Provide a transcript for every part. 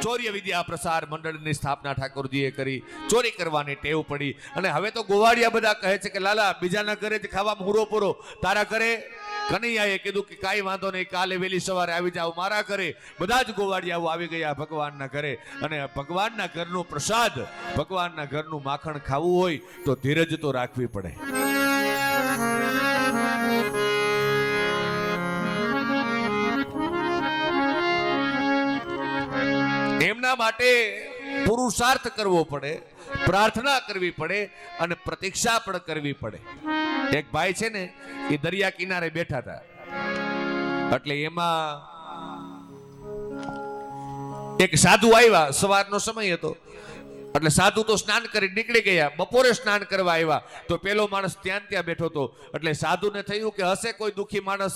ચોર્ય વિદ્યા પ્રસાર મંડળની સ્થાપના ઠાકોરજીએ કરી, ચોરી કરવાની ટેવ પડી. અને હવે તો ગોવાળિયા બધા કહે છે કે લાલા બીજાના ઘરે જ ખાવામાં હુરો પૂરો, તારા ઘરે કનૈયાએ કીધું કે કાંઈ વાંધો નહીં, કાલે વહેલી સવારે આવી જાવ મારા ઘરે. બધા જ ગોવાળિયાઓ આવી ગયા ભગવાનના ઘરે. અને ભગવાનના ઘરનો પ્રસાદ, ભગવાનના ઘરનું માખણ ખાવું હોય તો ધીરજ તો રાખવી પડે. એમના માટે પુરુષાર્થ કરવો પડે, પ્રાર્થના કરવી પડે અને પ્રતીક્ષા પણ કરવી પડે. એક ભાઈ છે ને, એ દરિયા કિનારે બેઠા હતા, એટલે એમાં એક સાધુ આવ્યા. સવારનો સમય હતો એટલે સાધુ તો સ્નાન કરી નીકળી ગયા. બપોરે સ્નાન કરવા આવ્યા તો પેલો માણસ ત્યાં બેઠો હતો. એટલે સાધુને થયું કે હશે કોઈ દુખી માણસ,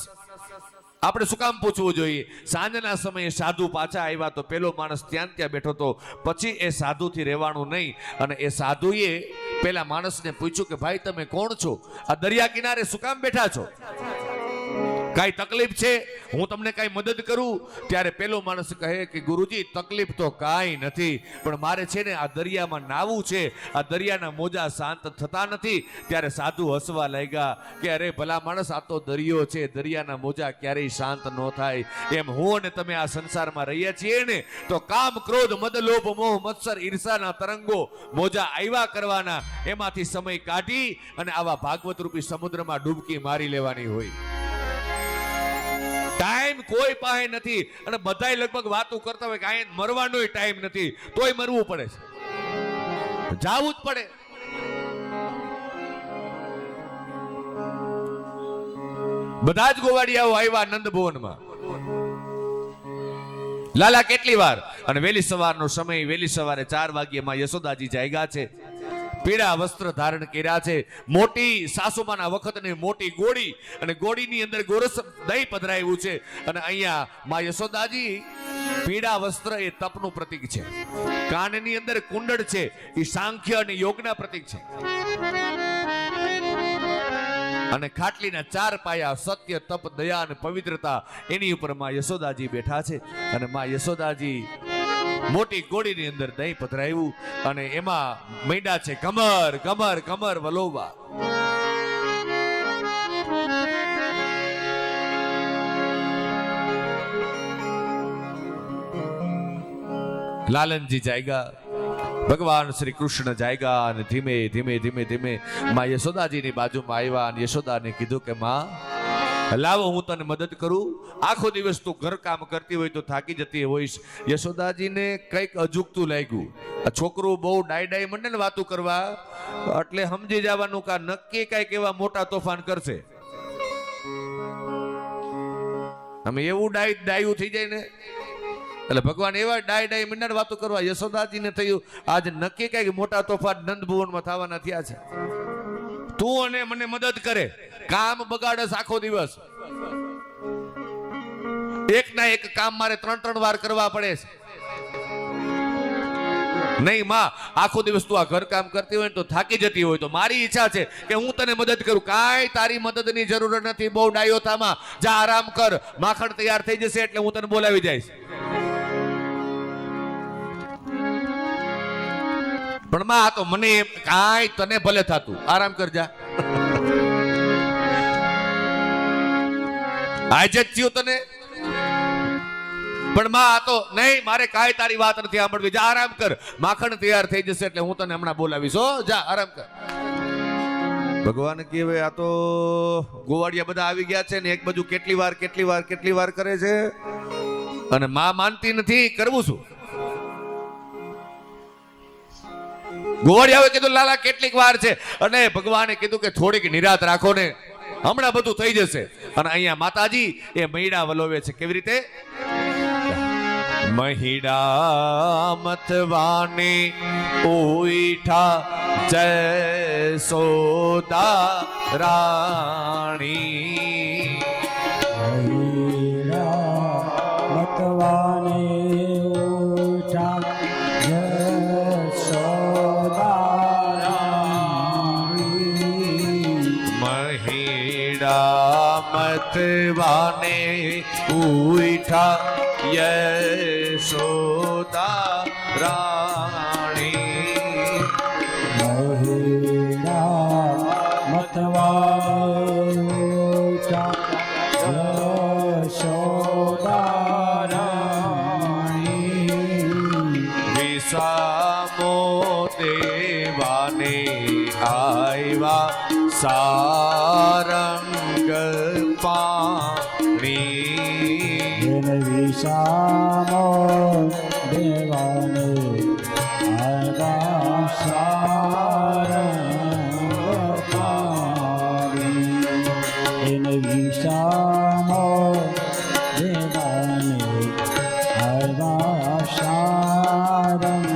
આપણે શું કામ પૂછવું જોઈએ. સાંજના સમયે સાધુ પાછા આવ્યા તો પેલો માણસ ત્યાં બેઠો હતો. પછી એ સાધુથી રહેવાનું નહીં અને એ સાધુએ પેલા માણસને પૂછ્યું કે ભાઈ તમે કોણ છો, આ દરિયા કિનારે શું કામ બેઠા છો, કાઈ તકલીફ છે, હું તમને કાઈ મદદ કરું? ત્યારે પેલો માણસ કહે કે ગુરુજી તકલીફ તો કાંઈ નથી, પણ મારે છે ને આ દરિયામાં નાવું છે, આ દરિયાના મોજા શાંત થતા નથી. ત્યારે સાધુ હસવા લાગ્યા કે અરે ભલા માણસ, આ તો દરિયો છે, દરિયાના મોજા ક્યારેય શાંત ન થાય. એમ હું અને તમે આ સંસારમાં રહીએ છીએ ને, તો કામ ક્રોધ મદ લોભ મોહ મત્સર ઈર્ષાના તરંગો મોજા આવ્યા કરવાના, એમાંથી સમય કાઢી અને આવા ભાગવત રૂપી સમુદ્રમાં ડૂબકી મારી લેવાની હોય. ટાઈમ કોઈ પાસે નથી. અને બધાય લગભગ વાતો કરતા હોય કે આ મરવાનો ટાઈમ નથી, તોય મરવું પડે છે, જાવું જ પડે. બધા જ ગોવાળિયાઓ આવ્યા નંદ ભુવનમાં. લાલા કેટલી વાર? અને વહેલી સવારનો સમય, વહેલી સવારે 4 વાગ્યામાં યશોદાજી જાગ્યા છે. પીળા વસ્ત્ર ધારણ કર્યા છે, મોટી સાસુમાના વખતની મોટી ગોળી, અને ગોળીની અંદર ગોરસ દહીં પધરાવ્યું છે. અને અહીંયા માં યશોદાજી પીળા વસ્ત્ર એ તપનું પ્રતીક છે, કાનની અંદર કુંડળ છે, એ સાંખ્ય અને યોગના પ્રતીક છે. અને ખાટલીના 4 પાયા સત્ય, તપ, દયા અને પવિત્રતા, એની ઉપર માં યશોદાજી બેઠા છે. અને માં યશોદાજી મોટી ગોળીની અંદર દહીં પધરાવ્યું અને એમાં મૈડા છે કમર કમર કમર વલોવા. લાલનજી જાયગા, ભગવાન શ્રી કૃષ્ણ જાયગા અને ધીમે ધીમે ધીમે ધીમે માં યશોદાજીની બાજુમાં આવ્યા અને યશોદાને કીધું કે માં લાવો હું તને મદદ કરું. આખો દિવસ તું ઘર કામ કરતી હોય તો થાકી જતી હોઈશ. યશોદાજીને કંઈક અજુગતું લાગ્યું. આ છોકરું બહુ ડાઈ મંડે ને વાતું કરવા, એટલે સમજી જવાનું કે નક્કી કંઈક એવા મોટા તોફાન કરશે. અમે એવું ડાયું થઈ જાય ને, એટલે ભગવાન એવા ડાઈ મંડે વાતું કરવા. યશોદાજીને થયું આજ નક્કી કંઈક મોટા તોફાન નંદ ભુવનમાં થવાના થયા છે. તું અને મને મદદ કરે, કામ બગાડસ આખો દિવસ, એક ના એક કામ મારે 3 વાર કરવા પડે છે. નહીં માં, આખો દિવસ તું આ ઘર કામ કરતી હોય ને તો થાકી જતી હોય, તો મારી ઈચ્છા છે કે હું તને મદદ કરું. કાંઈ તારી મદદની જરૂર નથી, બહુ ડાયો થામાં, જા આરામ કર, માખણ તૈયાર થઈ જશે એટલે હું તને બોલાવી જઈશ. પણ માં આ તો મને કાંઈ તને ભલે થાતું, આરામ કરજા. આજે જ થયું તને, પણ માં આ તો નહીં, મારે કાંઈ તારી વાત નથી સાંભળવી, જા આરામ કર, માખણ તૈયાર થઈ જશે એટલે હું તને હમણાં બોલાવીશ. હો જા આરામ કર. ભગવાન કહેવાય આ તો ગોવાળિયા બધા આવી ગયા છે ને, એક બાજુ કેટલી વાર કરે છે અને માં માનતી નથી. કરવું શું? ગોવાળિયાએ કીધું લાલા કેટલીક વાર છે, અને ભગવાને કીધું કે થોડીક નિરાત રાખો ને, હમણાં બધું થઈ જશે. અને અહીંયા માતાજી એ મૈડા વલોવે છે. કેવી રીતે? મહિડા મતવાને ઉઠા જયસોદા રાણી, મતવાને ઉઠા મતવાને ઉઠા યશોદા યશોદા રાણી મહિડા મતવાચા યશોદા રાણી વિસામો દેવાને આવ્યા સારંગ પાણી વિષામો દેવાને આવ્યા સારંગ વિષામો દેવાને આવ્યા સારંગ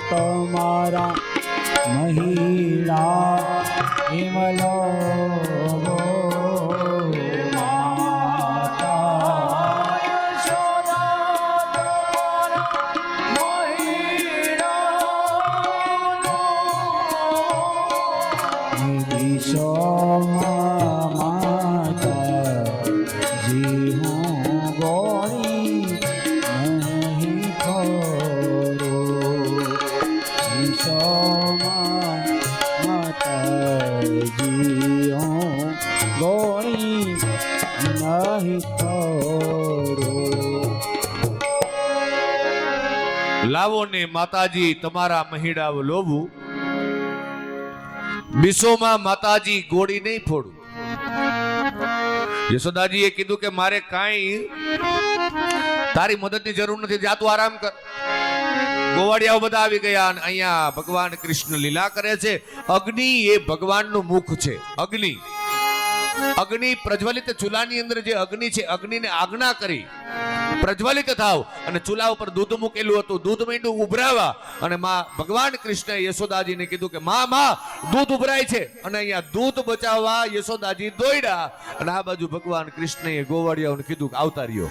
તમારા મહિલા હિમલો લાવો ને માતાજી તમારા મહીડાવ લોભું, બીસોમાં માતાજી ગોળી નહીં ફોડું. યશોદાજીએ કીધું કે મારે કાંઈ તારી મદદની જરૂર નથી, જા તું આરામ કર. ગોવાળિયાઓ બધા આવી ગયા અને અહીંયા ભગવાન કૃષ્ણ લીલા કરે છે. અગ્નિ એ ભગવાનનું મુખ છે. અગ્નિ પ્રજ્વલિત ચૂલાની અંદર જે અગ્નિ છે, અગ્નિને આજ્ઞા કરી પ્રજ્વલિત થાવ, અને ચૂલા ઉપર દૂધ મૂકેલું હતું. દૂધ માંડ્યું ઉભરાવા, અને માં ભગવાન કૃષ્ણએ યશોદાજીને કીધું કે માં દૂધ ઉભરાય છે. અને અહીંયા દૂધ બચાવવા યશોદાજી દોડ્યા, અને આ બાજુ ભગવાન કૃષ્ણએ ગોવાળિયાઓને કીધું કે આવતા રહ્યો.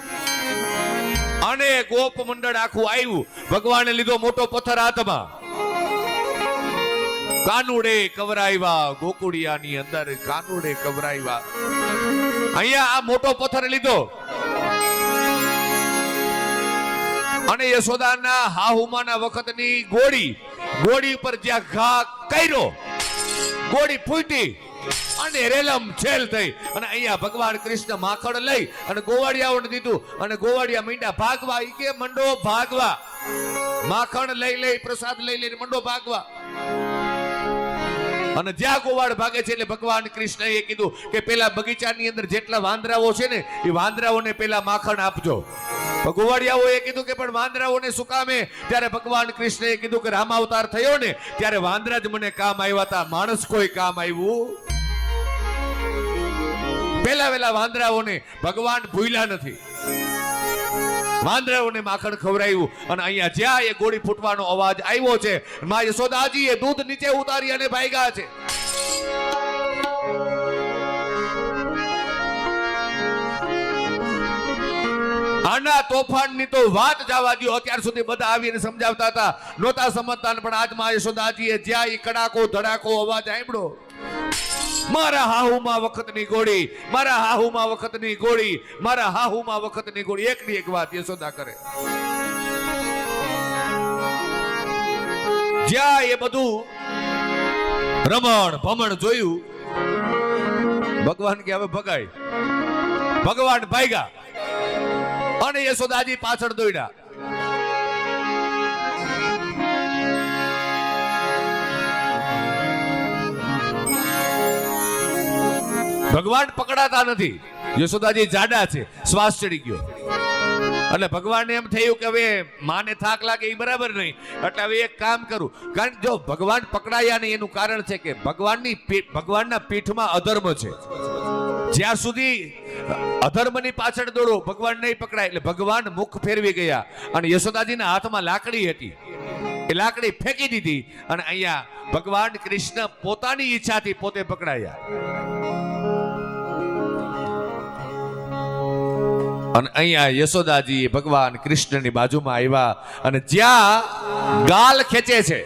અને ગોપ મંડળ આખું આવ્યું. ભગવાને લીધો મોટો પથ્થર હાથમાં, કાનુડે કવરાવ્યા ગોકુળિયાની અંદર, કાનુડે કવરાવ્યા. અહીંયા આ મોટો પથ્થર લીધો અને યશોદાના હાહુમાના વખતની ગોળી ઉપર જ્યાં ઘા કર્યો, ગોળી ફૂટી અને રેલમ છેલ થઈ. અને અહીંયા ભગવાન કૃષ્ણ માખણ લઈ અને ગોવાળિયાઓને દીધું, અને ગોવાળિયા મીંડા ભાગવા. ઈ કે મંડો ભાગવા, માખણ લઈ પ્રસાદ લઈ મંડો ભાગવા. અને જ્યાં ગોવાળ ભાગે છે એટલે ભગવાન કૃષ્ણએ કીધું કે પેલા બગીચાની અંદર જેટલા વાંદરાઓ છે ને, એ વાંદરાઓને પેલા માખણ આપજો. ગોવાળિયાઓએ કીધું કે પણ વાંદરાઓને શું કામે? ત્યારે ભગવાન કૃષ્ણએ કીધું કે રામ અવતાર થયો ને ત્યારે વાંદરા જ મને કામ આવ્યા હતા, માણસ કોઈ કામ આવ્યું? પેલા વાંદરાઓને ભગવાન ભૂલ્યા નથી, વાંદરાઓને માખણ ખવડાવ્યું. અને અહીંયા જ્યાં એ ગોળી ફૂટવાનો અવાજ આવ્યો છે, માં યશોદાજી એ દૂધ નીચે ઉતારી અને ભાગ્યા છે. આના તોફાનની તો વાત જવા દો. અત્યાર સુધી બધા આવીને સમજાવતા હતા, નહોતા સમજતા, પણ આજમાં યશોદાજીએ જ્યાં ઈ કડાકો ધડાકો અવાજ સાંભળ્યો, મારા હાહુમાં વખતની ગોળી, મારા હાહુમાં વખતની ગોળી, મારા હાહુમાં વખતની ગોળી. એકની એક વાત યશોદા કરે. જ્યાં એ બધું રમણ ભમણ જોયું, ભગવાન કે હવે ભગાય. ભગવાન ભાગ્યા અને યશોદાજી પાછળ દોડ્યા. ભગવાન પકડાતા નથી. યશોદાજી જાડા છે, શ્વાસ ચડી ગયો. એટલે ભગવાનને એમ થયું કે હવે માને થાક લાગે એ બરાબર નહીં, એટલે હવે એક કામ કરું. કારણ જો ભગવાન પકડાયા નહીં એનું કારણ છે કે ભગવાનના પીઠમાં અધર્મ છે. જ્યાં સુધી અધર્મની પાછળ દોડો ભગવાન નહીં પકડાય. એટલે ભગવાન મુખ ફેરવી ગયા અને યશોદાજીના હાથમાં લાકડી હતી, એ લાકડી ફેંકી દીધી અને અહીંયા ભગવાન કૃષ્ણ પોતાની ઈચ્છાથી પોતે પકડાયા. અને અહીંયા યશોદાજી ભગવાન કૃષ્ણની બાજુમાં આવ્યા અને જ્યાં ગાલ ખેંચે છે,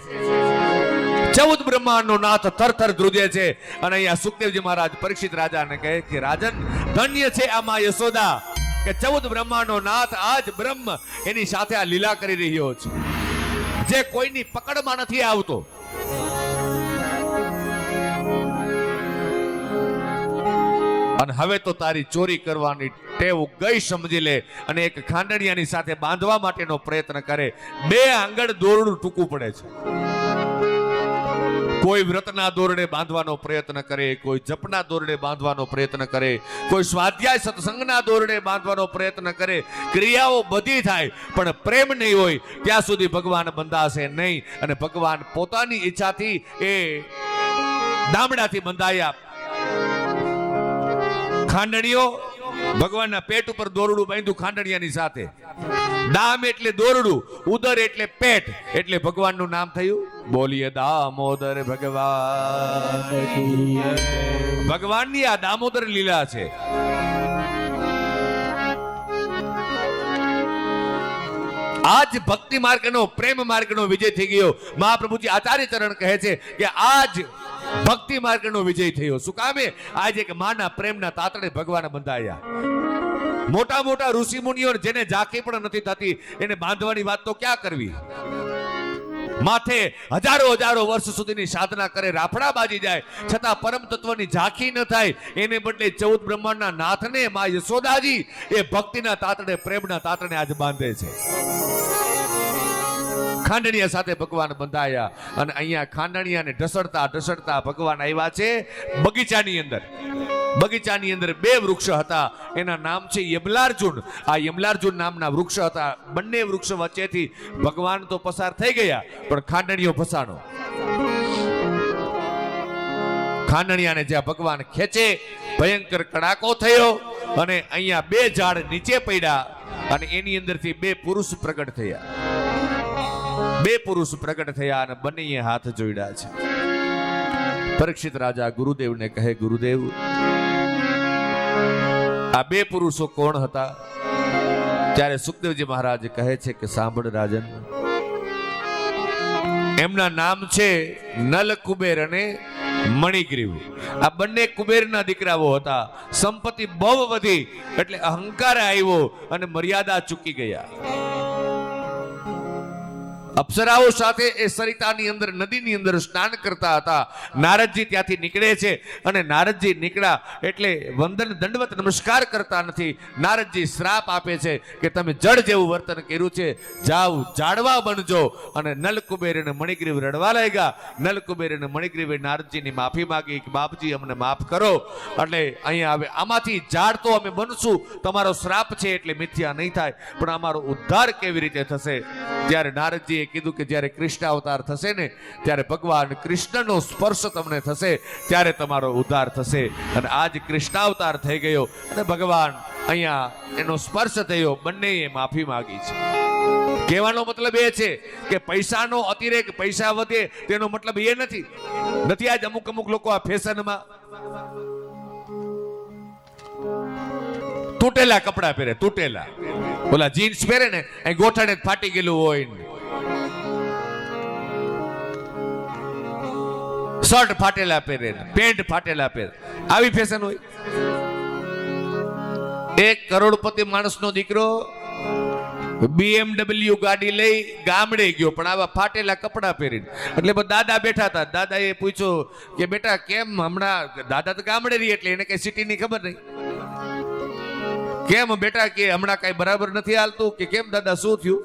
14 બ્રહ્માંડનો નાથ થરથર ધ્રુજે છે. અને અહીંયા સુખદેવજી મહારાજ પરીક્ષિત રાજાને કહે કે રાજન, ધન્ય છે આમાં યશોદા કે 14 બ્રહ્માંડનો નાથ આજ બ્રહ્મ એની સાથે આ લીલા કરી રહ્યો છે, જે કોઈની પકડમાં નથી આવતો. અને હવે તો તારી ચોરી કરવાની ટેવ ગઈ સમજી લે અને એક ખાંડણિયાની સાથે બાંધવા માટેનો પ્રયત્ન કરે. 2 આંગળ દોરડું ટૂંકું પડે છે. કોઈ વ્રતના દોરડે બાંધવાનો પ્રયત્ન કરે, કોઈ જપના દોરડે બાંધવાનો પ્રયત્ન કરે, કોઈ સ્વાધ્યાય સત્સંગના દોરડે બાંધવાનો પ્રયત્ન કરે. ક્રિયાઓ બધી થાય પણ પ્રેમ નહીં હોય ત્યાં સુધી ભગવાન બંધાશે નહીં. અને ભગવાન પોતાની ઈચ્છાથી એ દામડાથી બંધાયા. ખાંડણીઓ ભગવાનના પેટ ઉપર દોરડું બાંધ્યું ખાંડણિયાની સાથે. દામ એટલે દોરડું, ઉદર એટલે પેટ, એટલે ભગવાનનું નામ થયું બોલીએ દામોદર ભગવાન. ભગવાનની આ દામોદર લીલા છે. આજ ભક્તિ માર્ગનો, પ્રેમ માર્ગનો વિજય થઈ ગયો. મહાપ્રભુજી આચાર્ય ચરણ કહે છે કે આજ ભક્તિ માર્ગનો વિજય થયો. શું કામે? આજે કે માના પ્રેમના તાતડે ભગવાન બંધાયા. મોટા મોટા ઋષિ મુનિઓ જેને ઝાંખી પણ નથી થતી એને બાંધવાની વાત તો ક્યાં કરવી. માથે હજારો વર્ષ સુધીની સાધના કરે, રાફડા બાજી જાય, છતાં પરમ તત્વની ઝાંખી ન થાય. એને બદલે 14 બ્રહ્માંડના નાથને માં યશોદાજી એ ભક્તિના તાતડે, પ્રેમના તાતડે આજ બાંધે છે. ખાંડણીયા સાથે ભગવાન બંધાયા અને અહીંયા ખાંડણીયાને ઢસડતા ભગવાન આવ્યા છે બગીચાની અંદર. બગીચાની અંદર 2 વૃક્ષ હતા, એના નામ છે યમલાર્જુન. આ યમલાર્જુન નામના વૃક્ષ હતા. બંને વૃક્ષ વચ્ચેથી ભગવાન તો પસાર થઈ ગયા પણ ખાંડણીયો ફસાણો. ખાંડણીયાને જ્યાં ભગવાન ખેંચે ભયંકર કડાકો થયો અને અહીંયા 2 ઝાડ નીચે પડ્યા અને એની અંદરથી 2 પુરુષ પ્રગટ થયા. 2 પુરુષ પ્રગટ થયા અને બંનેએ હાથ જોડ્યા છે. પરીક્ષિત રાજા ગુરુદેવને કહે, ગુરુદેવ આ 2 પુરુષો કોણ હતા? ત્યારે સુખદેવજી મહારાજ કહે છે કે સાંભળ રાજન, એમના નામ છે નલ કુબેર અને મણિગ્રીવ. આ બંને કુબેરના દીકરાઓ હતા. સંપત્તિ બહુ વધી એટલે અહંકાર આવ્યો અને મર્યાદા ચૂકી ગયા. અપ્સરાઓ સાથે એ સરિતાની અંદર, નદીની અંદર સ્નાન કરતા હતા. નારદજી ત્યાંથી નીકળે છે અને નારદજી નીકળ્યા એટલે વંદન દંડવત નમસ્કાર કરતા નથી. નારદજી શ્રાપ આપે છે કે તમે જળ જેવું વર્તન કર્યું છે, જાવ જાડવા બનજો. અને નલકુબેર અને મણિગ્રીવ રડવા લાગ્યા. નલકુબેર અને મણિગ્રીવે નારદજીની માફી માંગી કે બાપજી અમને માફ કરો. એટલે અહીંયા હવે આમાંથી ઝાડ તો અમે બનશું, તમારો શ્રાપ છે એટલે મિથ્યા નહીં થાય, પણ અમારો ઉદ્ધાર કેવી રીતે થશે? ત્યારે નારદજીએ કીધું કે જ્યારે કૃષ્ણ અવતાર થશે ને ત્યારે ભગવાન કૃષ્ણનો સ્પર્શ તમને થશે ત્યારે તમારો ઉદ્ધાર થશે. અને આજ કૃષ્ણ અવતાર થઈ ગયો અને ભગવાન અહીંયા એનો સ્પર્શ થયો, બંનેએ માફી માંગી છે. કહેવાનો મતલબ એ છે કે પૈસાનો અતિરેક, પૈસા વધે તેનો મતલબ એ નથી. આજ અમુક લોકો આ ફેશનમાં તૂટેલા કપડા પહેરે, તૂટેલા ઓલા જીન્સ પહેરે ને એ ગોઠણે ફાટી ગયેલું હોય ને, શર્ટ ફાટેલા પહેરે, પેન્ટ ફાટેલા પહેરે, આવી ફેશન હોય. એક કરોડપતિ માણસનો દીકરો BMW ગાડી લઈ ગામડે ગયો, પણ આવા ફાટેલા કપડા પહેરીને. એટલે દાદા બેઠા હતા, દાદાએ પૂછ્યું કે બેટા કેમ હમણાં, દાદા તો ગામડે રહી એટલે એને કઈ સિટીની ખબર નહીં, કેમ બેટા કે હમણાં કઈ બરાબર નથી હાલતું, કે કેમ દાદા શું થયું?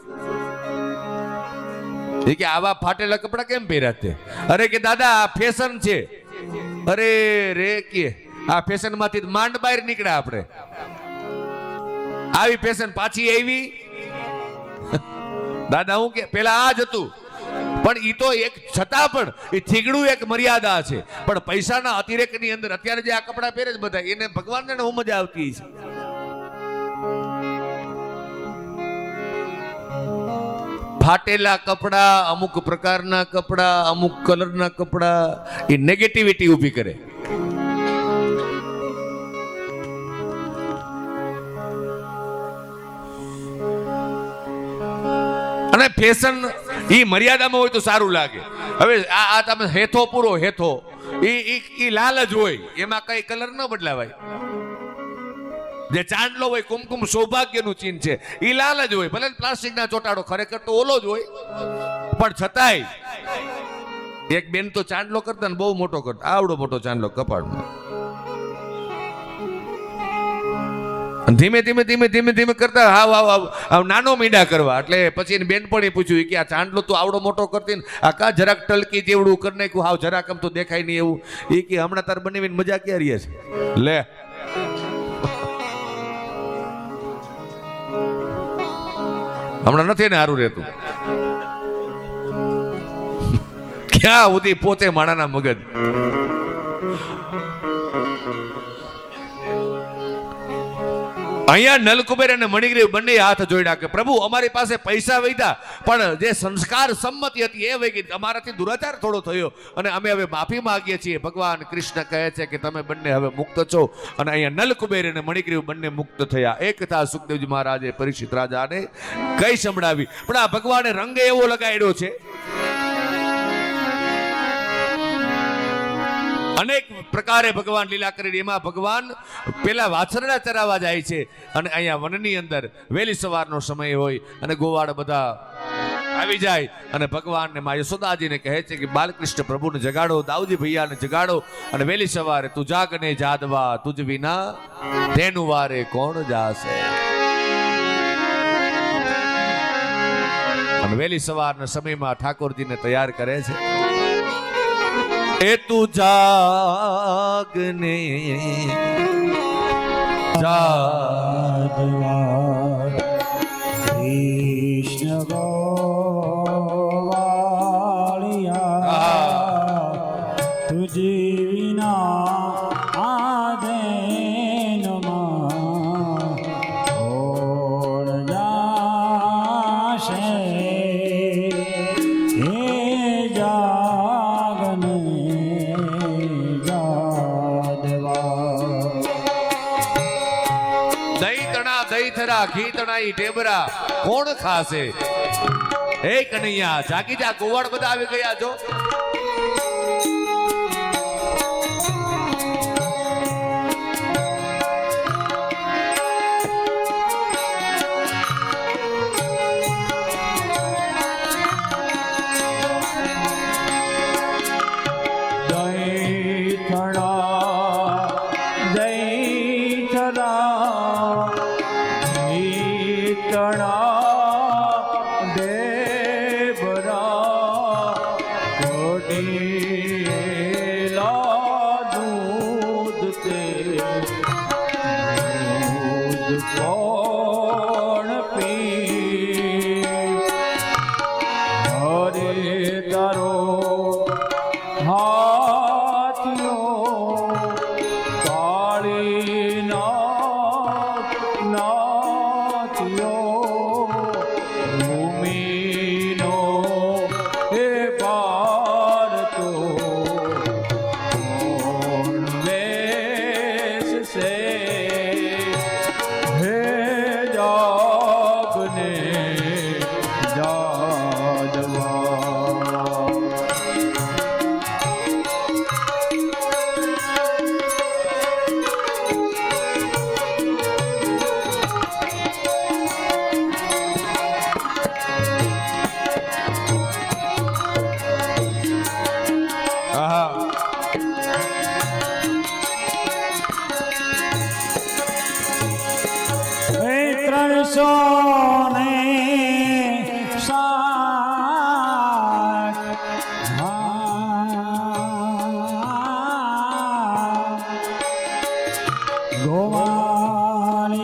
એ કે આવા ફાટેલા કપડા કેમ પહેર્યા તે? અરે કે દાદા આ ફેશન છે. અરે રે કે આ ફેશન માંથી માંડ બહાર નીકળ્યા આપણે, આવી ફેશન પાછી આવી. દાદા હું કે પેલા આ જ હતું, પણ ઈ તો એક છતાં પણ એ થીગડું એક મર્યાદા છે. પણ પૈસાના અતિરેકની અંદર અત્યારે જે આ કપડા પહેરે છે બધા, એને ભગવાનને હું મજા આવતી છે. ફાટેલા કપડા, અમુક પ્રકારના કપડા, અમુક કલરના કપડા એ નેગેટિવિટી ઊભી કરે. અને ફેશન ઈ મર્યાદામાં હોય તો સારું લાગે. હવે આ તમે હેથો પૂરો હેથો ઈ લાલ જ હોય, એમાં કઈ કલર ન બદલાવાય. જે ચાંદલો હોય, કુમકુમ સૌભાગ્યનું ચિહ્ન છે, ઈ લાલ જ હોય. ભલે પ્લાસ્ટિકના ચોટાડો, ખરેખર તો ઓલો જ હોય, પણ છતાંય એક બેન તો ચાંદલો કરતા ને બહુ મોટો કરતા, આવડો મોટો ચાંદલો કપાળમાં. ધીમે ધીમે ધીમે ધીમે ધીમે કરતા હાવ નાનો મીંડા કરવા. એટલે પછી એની બેનપણી પૂછ્યું કે આ ચાંદલો તું આવડો મોટો કરતી ને આ કા જરાક ટલકી જેવડું કરી નાખ્યું, હાવ જરાક આમ તો દેખાય નહીં એવું. એ કે હમણાં તાર બનાવીને મજા ક્યાં રહી છે? લે હમણાં નથી ને સારું રહેતું. ક્યાં સુધી પોતે માણાના મગજ. અહીંયા નલકુબેર અને મણિગ્રીવ બંને હાથ જોડ્યા કે પ્રભુ અમારી પાસે પૈસા વૈધા, પણ જે સંસ્કાર સંમતિ હતી એ વહી ગઈ, અમારાથી દુરાચાર થોડો થયો અને અમે હવે માફી માંગીએ છીએ. ભગવાન કૃષ્ણ કહે છે કે તમે બંને હવે મુક્ત છો. અને અહીંયા નલકુબેર અને મણિગ્રીવ બંને મુક્ત થયા. એક કથા સુખદેવજી મહારાજે પરીક્ષિત રાજાને કઈ સંભળાવી, પણ આ ભગવાને રંગ એવો લગાડ્યો છે. અનેક પ્રકારે ભગવાન લીલા કરી. એમાં ભગવાન પેલા વાછરડા ચરાવવા જાય છે અને અહીંયા વનની અંદર વહેલી સવારનો સમય હોય અને ગોવાળ બધા આવી જાય અને ભગવાનને મા યશોદાજીને કહે છે કે બાલકૃષ્ણ પ્રભુને જગાડો, દાઉજી ભૈયાને જગાડો અને વહેલી સવારે તું જાગને જાદવા તુજ વિના તેનું વારે કોણ જાશે. અને વહેલી સવારના સમયમાં ઠાકોરજીને તૈયાર કરે છે. એ તું જાગને જાદવા કૃષ્ણ ગોવાળિયા તુજી વિના આદેનમાં ઓળ જાશે. હે જાગને દહીં થરા ઘી તણાઈ ઢેબરા કોણ ખાશે? હે કનૈયા જાગી જા, ગોવાળ બધા આવી ગયા છો. હે જા સોને સાથ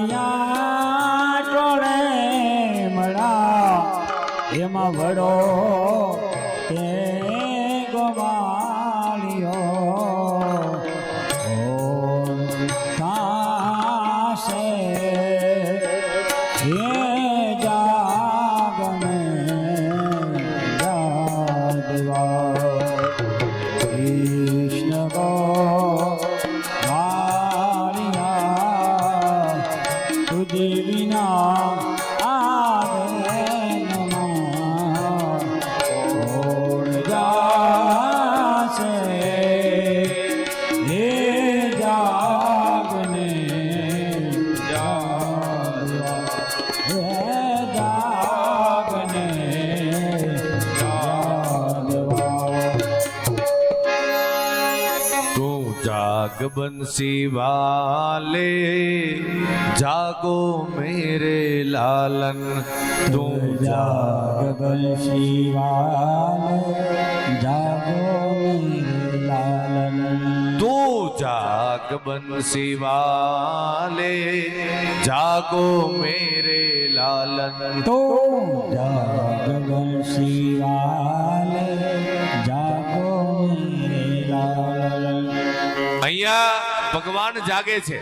ગોવાળિયા ટોળે મળા એમાં વડો તે ગોવાળિયો થાશે હે જાગમે જાગવા કૃષ્ણ ગોવાળિયા તુજે વિના આરે નમઃ જાશે હે જાગને જાગવા હે જાગને જાગવા તું જાગ બંસી વાલે જાગો મેરે લાલન તું જાગ બંસી વાલે જાગો મેરે લાલન તું જાગ બંસી વાલે જાગો મેરે લાલન તો જાગ બંસી વાલે જાગો મેરે લાલન અહીંયા ભગવાન જાગે છે,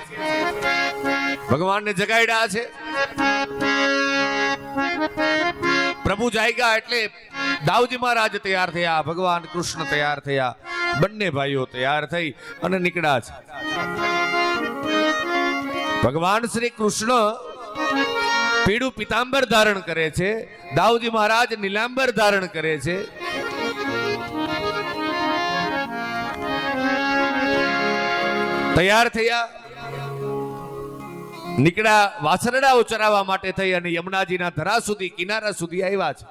ભગવાનને જગાડ્યા છે. પ્રભુ જાગ્યા એટલે દાઉજી મહારાજ તૈયાર થયા, ભગવાન કૃષ્ણ તૈયાર થયા, બંને ભાઈઓ તૈયાર થઈ અને નીકળ્યા છે. ભગવાન શ્રી કૃષ્ણ પીળું પીતાંબર ધારણ કરે છે, દાઉજી મહારાજ નીલાંબર ધારણ કરે છે. તૈયાર થયા, નીકળ્યા વાછરડાઓ ચરાવવા માટે થઈ અને યમુનાજીના ધરા સુધી, કિનારા સુધી આવ્યા છે.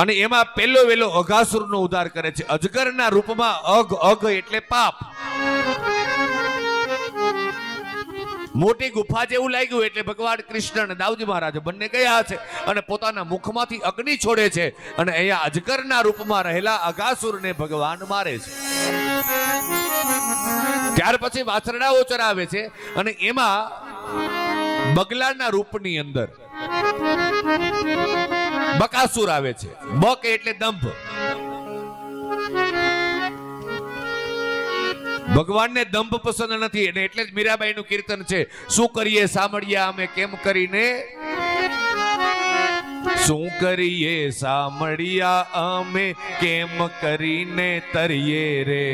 અને એમાં પહેલો વેલો અઘાસુરનો ઉદ્ધાર કરે છે. અજગરના રૂપમાં અઘ, અઘ એટલે પાપ. મોટી ગુફા જેવું લાગ્યું એટલે ભગવાન કૃષ્ણ અને દાઉજી મહારાજ બંને ગયા છે અને પોતાના મુખમાંથી અગ્નિ છોડે છે અને અહીંયા અજગરના રૂપમાં રહેલા અઘાસુરને ભગવાન મારે છે. ત્યાર પછી વાછરડાઓ ચરાવે છે અને એમાં બગલાના રૂપની અંદર બકાસુર આવે છે. બક એટલે દંભ. ભગવાનને દંભ પસંદ નથી અને એટલે જ મીરાબાઈ નું કીર્તન છે, શું કરીએ સામળિયા અમે કેમ કરીને, શું કરીએ સામળિયા અમે કેમ કરીને તરીએ રે,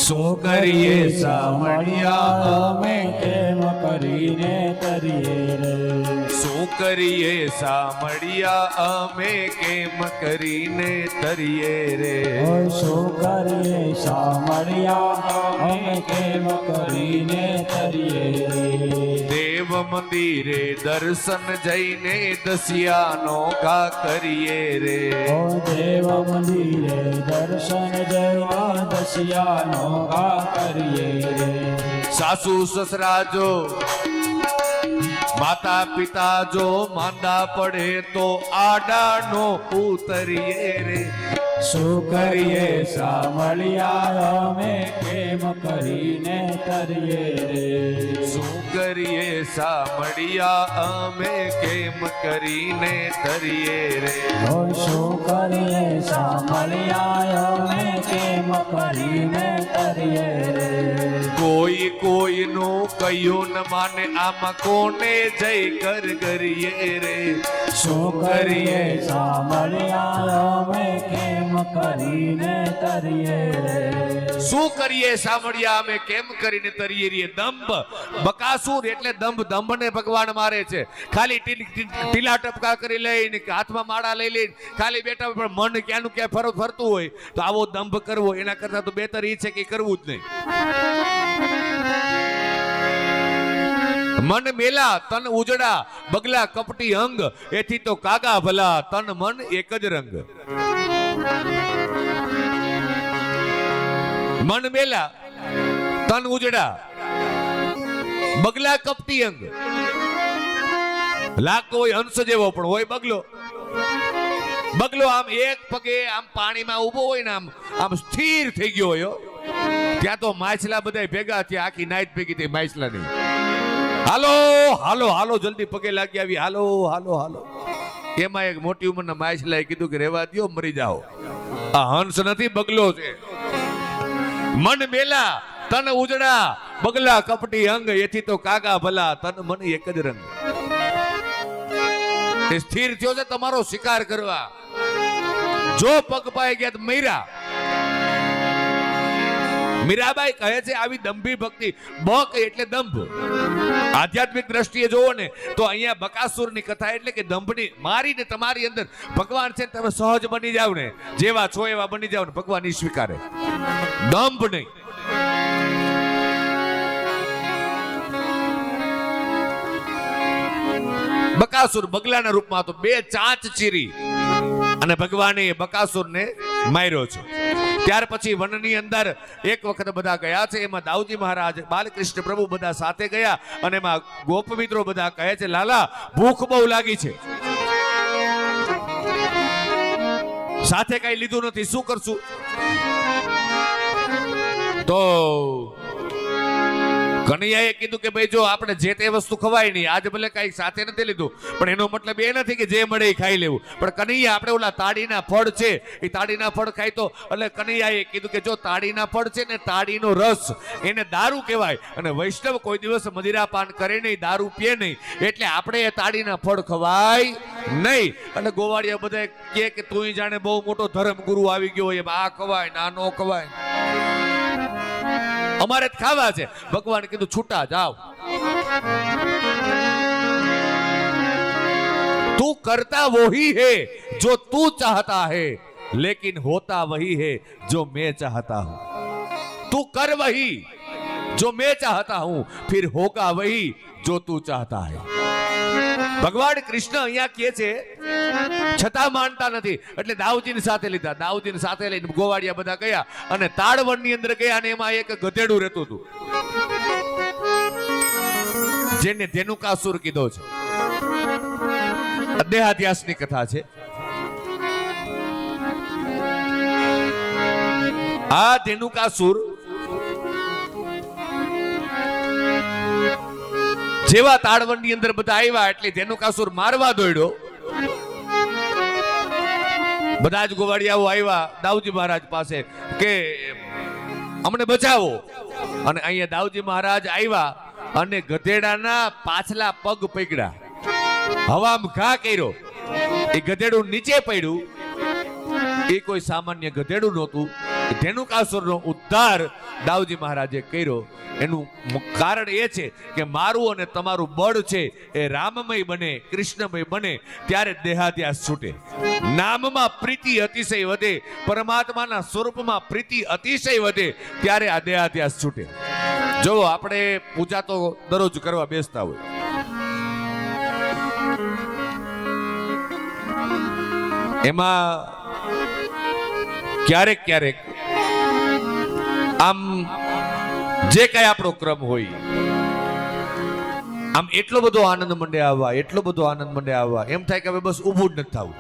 શું કરીએ સામળિયા અમે કેમ કરીને તરીએ રે, શું કરીએ સામળિયા અમે કેમ કરીને તરીએ રે, શું કરીએ સામળિયા અમે કેમ કરીને તરીએ રે. દેવ મંદિરે દર્શન જઈને દસિયાનો ઘા કરીએ રે, ઓ દેવ મંદિરે દર્શન જઈને દસિયાનો ઘા કરીએ રે. સાસુ સસરા જો માતા પિતા જો માંદા પડે તો આડાનો ઉતરીએ રે, શું કરીએ સામળિયા અમે કેમ કરીને તરીએ રે, શું કરીએ સામળિયા અમે કેમ કરીને તરીએ રે, ઓ શું કરીએ સામળિયા અમે કેમ કરીને તરીએ રે. કોઈ કોઈનું કયું ન માને આમાં કોને જય કર કરીએ રે, શું કરીએ સામળિયા અમે કેમ કરીને તરીએ રે, શું કરીએ સામળિયા અમે કેમ કરીને તરીએ રે. દંભ બકાસુર એટલે દંભ. દંભને ભગવાન મારે છે. ખાલી ટીલા ટપકા કરી લઈને હાથમાં માળા લઈ લઈને ખાલી બેઠા હોય પણ મન ક્યાંનું ક્યાં ફરતું હોય તો આવો દંભ કરવો એના કરતા તો બેતર ઈ છે કે કરવું જ નહીં. મન મેલા તન ઉજડા બગલા કપટી અંગ એથી તો કાગા ભલા તન મન એક જ રંગ. મન મેલા તન ઉજડા બગલા કપટી અંગ લાગતો હોય હંસ જેવો પણ હોય બગલો. બગલો આમ એક પગે આમ પાણીમાં ઊભો હોય ને આમ સ્થિર થઈ ગયો હોય. ત્યાં તો માછલા બધા ભેગા થયા, આખી નાઈટ ભેગી થઈ માછલાની. હાલો હાલો હાલો જલ્દી પગે લાગી આવી, હાલો હાલો હાલો. એમાં એક મોટી ઉંમરના માછલાએ કીધું કે રેવા દ્યો, મરી જાઓ. આ હંસ નથી, બગલો છે. મન મેલા તન ઉજળા, બગલા કપટી અંગ, એથી તો કાગા ભલા, તન મન એક જ રંગ. એ સ્થિર થયો છે તમારો શિકાર કરવા. જો પગ પાય ગયા તો મૈરા. મીરાબાઈ કહે છે આવી દંભી ભક્તિ, બક એટલે દંભ. આધ્યાત્મિક દ્રષ્ટિએ જોવો ને તો અહીંયા બકાસુરની કથા એટલે કે દંભની મારીને તમારી અંદર ભગવાન છે તમે સહજ બની જાવ ને, જેવા છો એવા બની જાવ ને, ભગવાન ઈ સ્વીકારે, દંભ નહીં. બકાસુર બગલાના રૂપમાં હતો, બે ચાંચ ચીરી અને ભગવાને બકાસુરને માર્યો છે. ત્યાર પછી વનની અંદર એક વખત બધા ગયા છે. એમાં દાઉજી મહારાજ, બાલકૃષ્ણ પ્રભુ બધા સાથે ગયા અને એમાં ગોપ મિત્રો બધા કહે છે લાલા ભૂખ બહુ લાગી છે, સાથે કઈ લીધું નથી, શું કરશું? તો કનૈયાએ કીધું કે ભાઈ જો આપણે જે તે વસ્તુ ખવાય નહીં, આજે ભલે કઈ સાથે નથી લીધું પણ એનો મતલબ એ નથી કે જે મળે એ ખાઈ લેવું. પણ કનૈયા આપણે ઓલા તાડીના ફળ છે એ તાડીના ફળ ખાય તો, એટલે કનૈયાએ કીધું કે જો તાડીના ફળ છે ને, તાડીનો રસ એને દારૂ કહેવાય, અને વૈષ્ણવ કોઈ દિવસ મદિરા પાન કરે નહીં, દારૂ પીએ નહીં, એટલે આપણે એ તાડીના ફળ ખવાય નહીં. એટલે ગોવાળિયા બધા કે તું જાણે બહુ મોટો ધર્મ ગુરુ આવી ગયો હોય, આ ખવાય ના નો ખવાય, અમારે જ ખાવા છે. ભગવાન કીધું છૂટા જાઓ, તું કરતા વही है जो तू चाहता है, लेकिन होता वही है जो मैं चाहता हूं. तू कर वही जो मैं चाहता हूं, फिर होगा वही जो तू चाहता है. ભગવાન કૃષ્ણ અહીંયા કહે છે છતાં માનતા નથી, એટલે દાઉજીની સાથે લીધા. દાઉજીને સાથે લઈને ગોવાળિયા બધા ગયા અને તાળવનની અંદર ગયા અને એમાં એક ગધેડું રહેતું હતું જેને ધેનુકાસુર કીધો છે. દેહાધ્યાસની કથા છે. આ ધેનુકાસુર જેવા તાળવનની અંદર બધા આવ્યા એટલે ધેનુકાસુર મારવા દોડ્યો. બધા જ ગોવાળિયાઓ આવ્યા દાઉજી મહારાજ પાસે કે અમને બચાવો. અને અહીંયા દાઉજી મહારાજ આવ્યા અને ગધેડાના પાછલા પગ પકડ્યા, હવામાં ઘા કર્યો, એ ગધેડું નીચે પડ્યું. એ કોઈ સામાન્ય ગધેડું નહોતું, ધેનુકાસુરનો ઉદ્ધાર દાઉજી મહારાજે કર્યો. એનું કારણ એ છે કે મારું અને તમારું બળ છે એ રામમય બને, કૃષ્ણમય બને, ત્યારે દેહાધ્યાસ છૂટે. નામમાં પ્રીતિ અતિશય વધે, પરમાત્માના સ્વરૂપમાં પ્રીતિ અતિશય વધે, ત્યારે આ દેહાધ્યાસ છૂટે. જો આપણે પૂજા તો દરરોજ કરવા બેસતા હોય, એમાં ક્યારેક ક્યારેક આમ જે કઈ આપણો ક્રમ હોય, આમ એટલો બધો આનંદ મંડે આવવા, એટલો બધો આનંદ મંડે આવવા, એમ થાય કે હવે બસ ઊભું જ નથી થવું.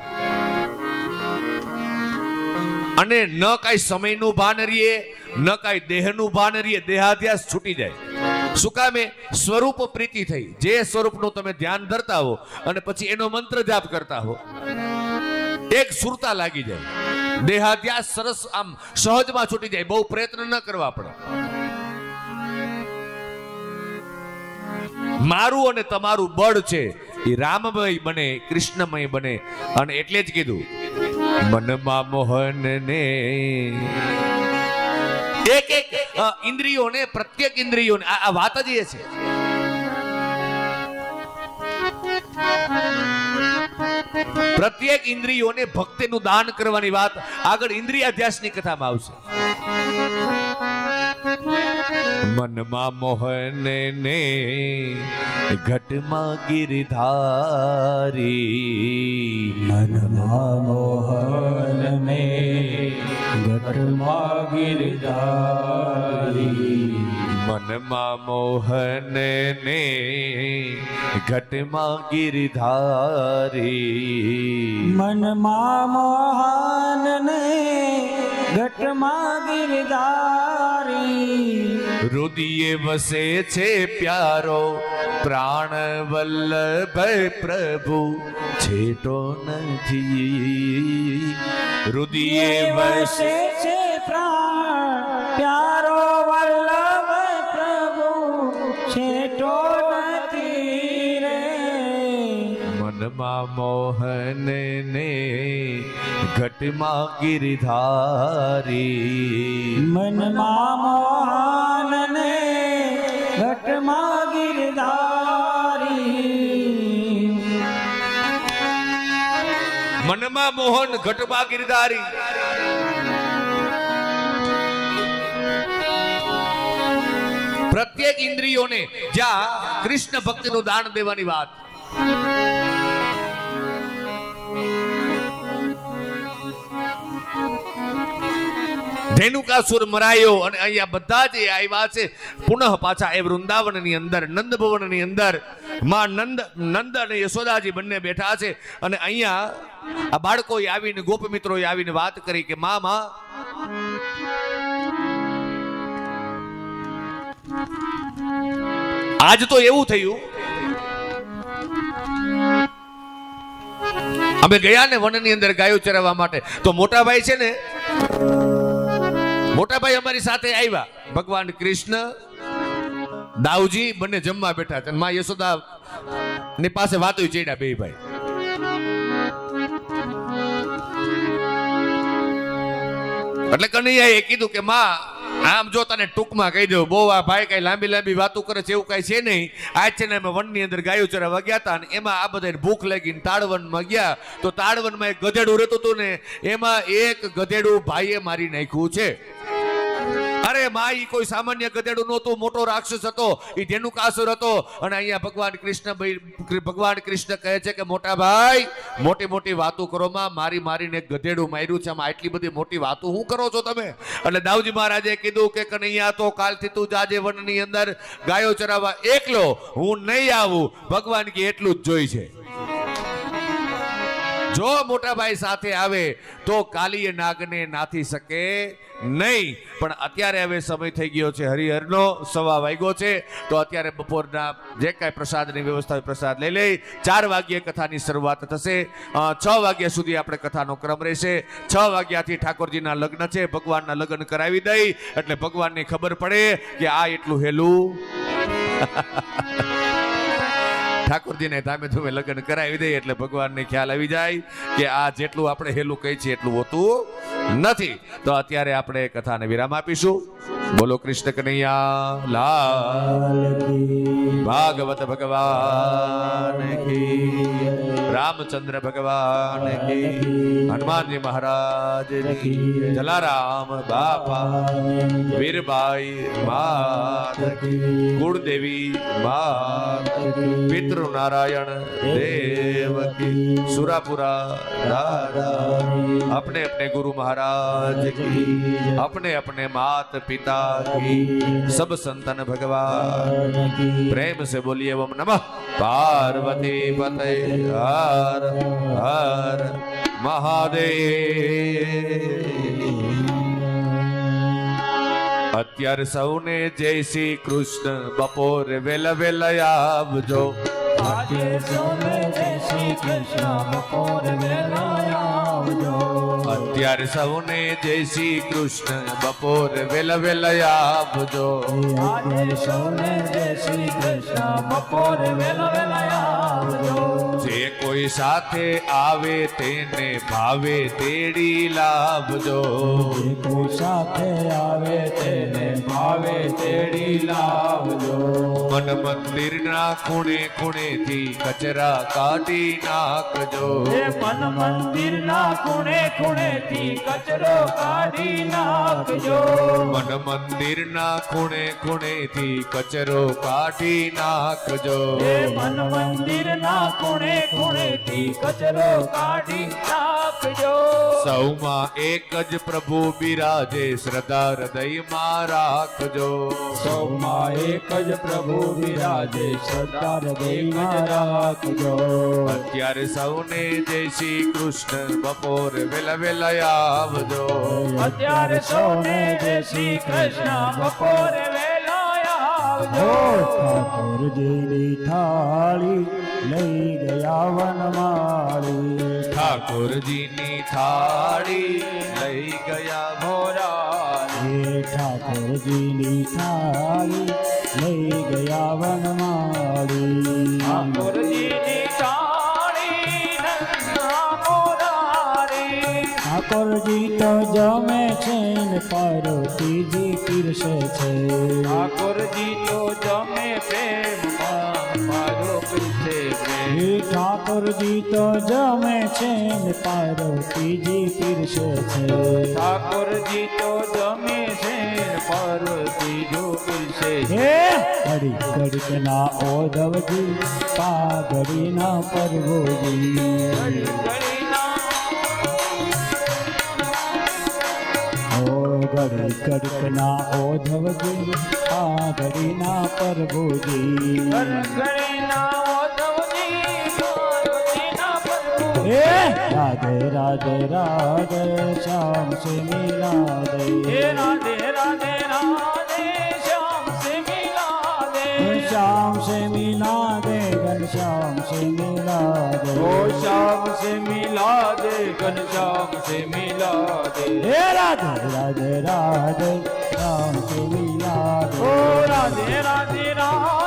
અને ન કઈ સમયનું ભાન રહીએ, ન કઈ દેહનું ભાન રહીએ, દેહાધ્યાસ છૂટી જાય. શું કામે? સ્વરૂપ પ્રીતિ થઈ. જે સ્વરૂપનું તમે ધ્યાન ધરતા હો અને પછી એનો મંત્ર જાપ કરતા હો, એક સુરતા લાગી જાય. દેહાધ્યાસ સરસ આમ સહજમાં છૂટી જાય, બહુ પ્રયત્ન ન કરવા પડે. મારું અને તમારું બળ છે એ રામમય બને, કૃષ્ણમય બને. અને એટલે જ કીધું મનમાં મોહન ને એક એક ઇન્દ્રિયોને, પ્રત્યેક ઇન્દ્રિયોને, આ વાત જ એ છે. પ્રત્યેક ઇન્દ્રિયોને ભક્તિનું દાન કરવાની વાત આગળ ઇન્દ્રિયાધ્યાસની કથામાં આવશે. મનમાં મોહન ને ઘટમાં ગિરધારી, મનમાં મોહન ને ઘટમાં ગિરધારી મનમાં મોહન ને ઘટમાં ગિરધારી મનમાં મોહન ને ઘટમાં ગિરધારી રુદિયે વસે છે પ્યારો પ્રાણ વલ્લભ પ્રભુ છેટો નથી રુદિયે વસે વસે છે પ્રાણ પ્યારો વલ્લભ પ્રભુ છેટો નથી રે મનમાં મોહન ને ઘટમાં ગિરધારી મનમાં મોહન ને ઘટમાં ગિરધારી મનમાં મોહન ઘટમાં ગિરધારી પ્રત્યેક ઇન્દ્રિયોને જ્યાં કૃષ્ણ ભક્તિનું દાન દેવાની વાત ધેનુકાસુર મરાયો અને અહીંયા બધા જ આવ્યા છે પુનઃ પાછા એ વૃંદાવનની અંદર નંદ ભવનની અંદર માં નંદ અને યશોદાજી બંને બેઠા છે અને અહીંયા આ બાળકોએ આવીને ગોપ મિત્રોએ આવીને વાત કરી કે માં આજ તો એવું થયું અમે ગયા ને વનની અંદર ગાયો ચરાવવા માટે તો મોટા ભાઈ છે ને મોટા ભાઈ અમારી સાથે આવ્યા ભગવાન કૃષ્ણ દાઉજી બંને જમવા બેઠા છે માં યશોદા ની પાસે વાતો ચડ્યા બે ભાઈ એટલે કનૈયાએ કીધું કે માં આમ જો તને ટૂંકમાં કહી દઉં બહુ આ ભાઈ કઈ લાંબી લાંબી વાતો કરે છે એવું કઈ છે નહીં આજ છે ને અમે વનની અંદર ગાયો ચરાવવા ગયા હતા અને એમાં આ બધા ભૂખ લાગીને તાળવનમાં ગયા તો તાળવનમાં એક ગધેડું રહેતું હતું ને એમાં એક ગધેડું ભાઈએ મારી નાખ્યું છે અરે માં ઈ કોઈ સામાન્ય ગધેડું નહોતું મોટો રાક્ષસ હતો ઈ ધેનુકાસુર હતો અને અહીંયા ભગવાન કૃષ્ણ કહે છે કે મોટા ભાઈ મોટી મોટી વાતો કરો માં મારીને એક ગધેડું માર્યું છે આમાં આટલી બધી મોટી વાતો શું કરો છો તમે એટલે દાઉજી મહારાજે કીધું કે કનૈયા તો કાલથી તું જાજે વનની અંદર ગાયો ચરાવવા એકલો હું નહીં આવું ભગવાન કે એટલું જ જોઈ છે જો મોટા ભાઈ સાથે આવે તો કાલીય નાગને નાથી શકે નહીં પણ અત્યારે હવે સમય થઈ ગયો છે હરિહરનો 1:15 વાગ્યો છે તો અત્યારે બપોરના જે કાંઈ પ્રસાદની વ્યવસ્થા હોય પ્રસાદ લઈ લઈ 4 વાગ્યે કથાની શરૂઆત થશે 6 વાગ્યા સુધી આપણે કથાનો ક્રમ રહેશે 6 વાગ્યાથી ઠાકોરજીના લગ્ન છે ભગવાનના લગ્ન કરાવી દઈ એટલે ભગવાનને ખબર પડે કે આ એટલું હેલું ઠાકોરજીને ધામે ધૂમે લગ્ન કરાવી દે એટલે ભગવાનને ખ્યાલ આવી જાય કે આ જેટલું આપણે હેલું કહી છીએ એટલું હોતું નથી તો અત્યારે આપણે કથાને વિરામ આપીશું બોલો કૃષ્ણ કનૈયા લાલ ભાગવત ભગવાન કી રામચંદ્ર ભગવાન કી હનુમાનજી મહારાજ કી જલારામ બાપા વીરબાઈ માત કુળદેવી માત પિતૃ नारायण देव की सुरापुरा दादा अपने अपने गुरु महाराज की अपने अपने मात पिता की सब संतन भगवान प्रेम से बोलिए ओम नमः पार्वती पते हर हर महादेव અત્યારે સૌને જય શ્રી કૃષ્ણ બપોરે વેલા વેલા આવજો આજે સૌને જય શ્રી કૃષ્ણ બપોરે વહેલા આવજો અત્યારે સૌને જય શ્રી કૃષ્ણ બપોરે વેલા વેલા આવજો આજે સૌને જય શ્રી કૃષ્ણ બપોરે વહેલા આવજો જે કોઈ સાથે આવે તેને ભાવે તેડી લાવજો જે કોઈ સાથે આવે તેને ભાવે તેડી લાવજો મન મંદિરના ખૂણે ખૂણેથી કચરા કાઢી નાખજો એ મન મંદિરના ખૂણે ખૂણેથી કચરો કાઢી નાખજો મન મંદિરના ખૂણે ખૂણેથી કચરો કાઢી નાખજો એ મન મંદિરના ખૂણે ખૂણેથી કચરો કાઢી નાખજો. સૌમાં એક જ પ્રભુ બિરાજે શ્રદ્ધા હૃદયમાં રાખજો. સૌમાં એક જ પ્રભુ બિરાજે શ્રદ્ધા હૃદયમાં રાખજો. અત્યારે સૌને જય શ્રી કૃષ્ણ બપોરે વેલા વેલા આવજો. અત્યારે સૌને જય શ્રી કૃષ્ણ બપોરે વહેલો આવજો. ઠાકોરજીની થાળી લઈ ગયા વનમાળી. ઠાકોરજીની થાળી લઈ ગયા હે ઠાકોરજીની થાળી લઈ ગયા વનમાળી. ઠાકોરજીની થાળી નંદા મોરારી. ઠાકોરજી તો જમે છે ને પાર્વતીજી પીરસે છે. ઠાકોરજી તો જમે પ્રેમમાં મારો પીછે પ્રેમ. હે ઠાકોરજી તો જમે છે ને પાર્વતીજી પીરસે છે. ઠાકોરજી તો જમે છે પાર્વતી જો પીરસે છે. હે ઘડી ઘડીકના ઓધવજી પાઘડીના પરભોજી. ઘડીના ઓ ઘડી ઘડીકના ઓધવજી પાઘડીના પરભોજી. ઘડીના ઓધવજી પાર્વતીના પ્રભુ. હે રાધે રાધે રાધે શ્યામ સે મિલા દે. હે રાધે રાધે રાધે શ્યામ સે મિલા દે. श्याम से मिला दे घनश्याम से मिला दे. ओ श्याम से मिला दे घनश्याम से मिला दे. हे राधे राधे राधे श्याम से मिला दे. ओ राधे राधे राधे